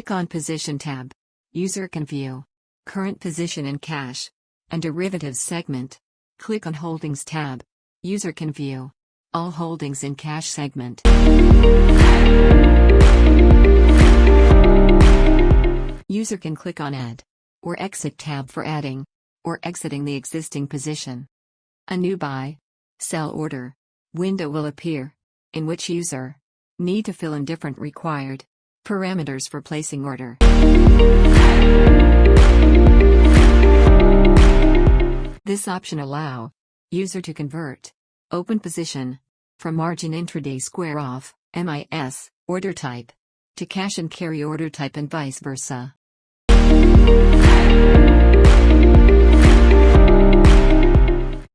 Click on Position tab. User can view current position in cash and derivatives segment. Click on Holdings tab. User can view all holdings in cash segment. User can click on Add or Exit tab for adding or exiting the existing position. A new buy, sell order window will appear, in which user need to fill in different required parameters for placing order. This option allow user to convert open position from margin intraday square off (MIS) order type to cash and carry order type and vice versa.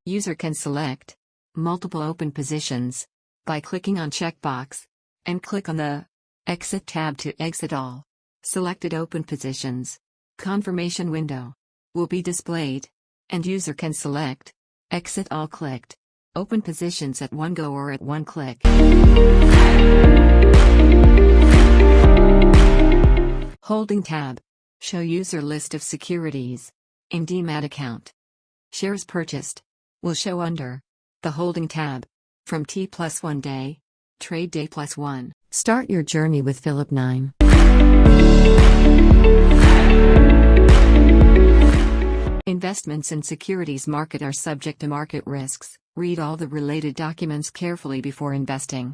User can select multiple open positions by clicking on checkbox and click on the Exit tab to exit all selected open positions. Confirmation window will be displayed, and user can select Exit all clicked open positions at one go or at one click. Holding tab. Show user list of securities in Demat account. Shares purchased will show under the Holding tab from T+1 day, trade day +1. Start your journey with Phillip9. Investments in securities market are subject to market risks. Read all the related documents carefully before investing.